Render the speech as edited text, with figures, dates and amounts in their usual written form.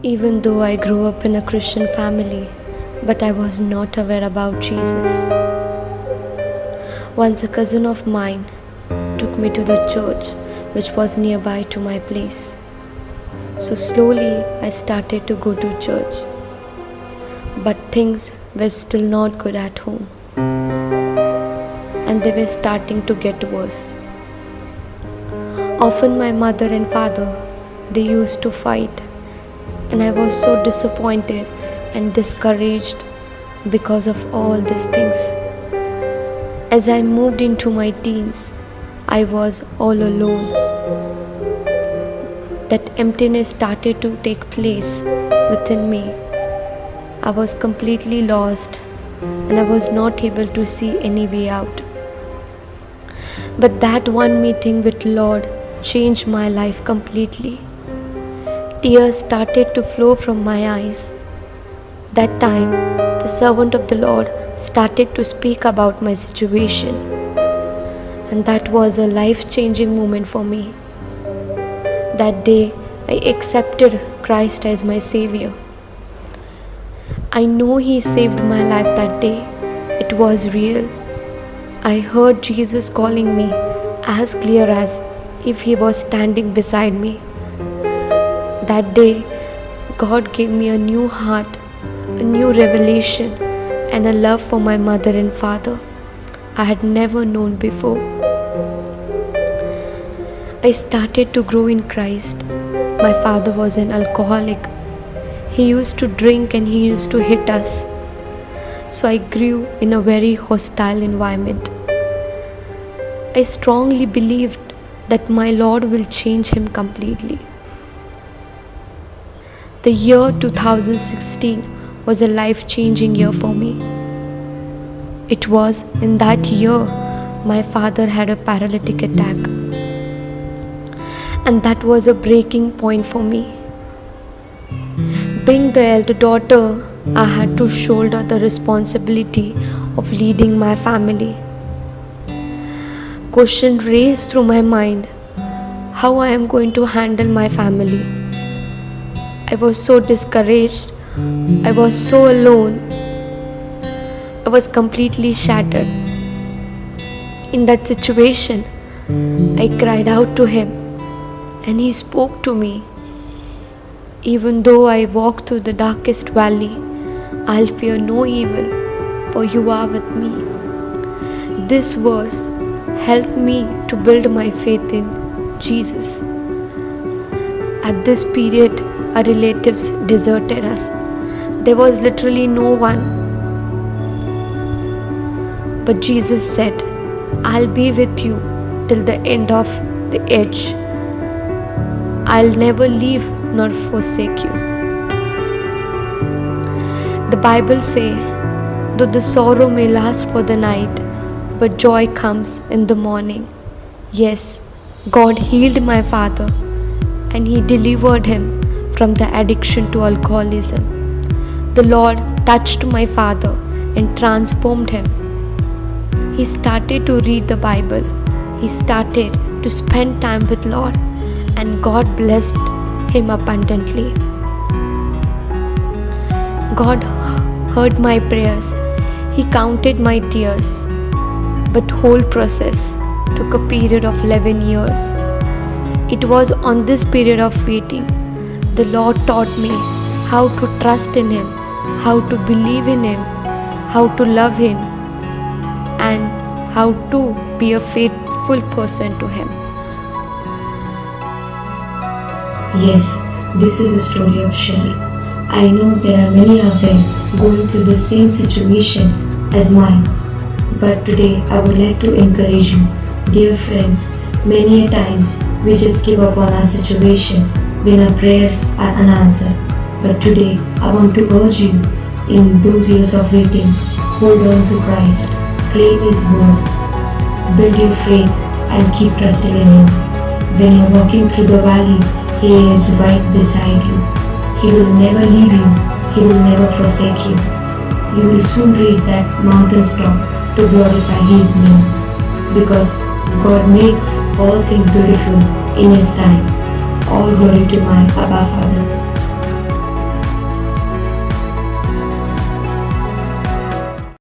Even though I grew up in a Christian family, but I was not aware about Jesus. Once a cousin of mine took me to the church which was nearby to my place. So slowly I started to go to church. But things were still not good at home. And they were starting to get worse. Often my mother and father, they used to fight. And I was so disappointed and discouraged because of all these things. As I moved into my teens, I was all alone. That emptiness started to take place within me. I was completely lost and I was not able to see any way out. But that one meeting with Lord changed my life completely. Tears started to flow from my eyes. That time, the servant of the Lord started to speak about my situation. And that was a life-changing moment for me. That day, I accepted Christ as my Savior. I know He saved my life that day. It was real. I heard Jesus calling me as clear as if He was standing beside me. That day, God gave me a new heart, a new revelation, and a love for my mother and father I had never known before. I started to grow in Christ. My father was an alcoholic. He used to drink and he used to hit us. So I grew in a very hostile environment. I strongly believed that my Lord will change him completely. The year 2016 was a life-changing year for me. It was in that year my father had a paralytic attack. And that was a breaking point for me. Being the elder daughter, I had to shoulder the responsibility of leading my family. Question raised through my mind, how I am going to handle my family. I was so discouraged. I was so alone. I was completely shattered. In that situation, I cried out to Him and He spoke to me. Even though I walk through the darkest valley, I'll fear no evil, for You are with me. This verse helped me to build my faith in Jesus. At this period, our relatives deserted us. There was literally no one. But Jesus said, I'll be with you till the end of the age. I'll never leave nor forsake you. The Bible says, though the sorrow may last for the night, but joy comes in the morning. Yes, God healed my father and He delivered him from the addiction to alcoholism. The Lord touched my father and transformed him. He started to read the Bible. He started to spend time with Lord, and God blessed him abundantly. God heard my prayers. He counted my tears. But whole process took a period of 11 years. It was on this period of waiting the Lord taught me how to trust in Him, how to believe in Him, how to love Him, and how to be a faithful person to Him. Yes, this is a story of Shelly. I know there are many out there going through the same situation as mine. But today I would like to encourage you, dear friends, many a times we just give up on our situation when our prayers are unanswered. But today I want to urge you, in those years of waiting, hold on to Christ, claim His word, build your faith and keep trusting in Him. When you're walking through the valley, He is right beside you. He will never leave you. He will never forsake you. You will soon reach that mountain's top to glorify His name. Because God makes all things beautiful in His time. All glory to my Abba Father.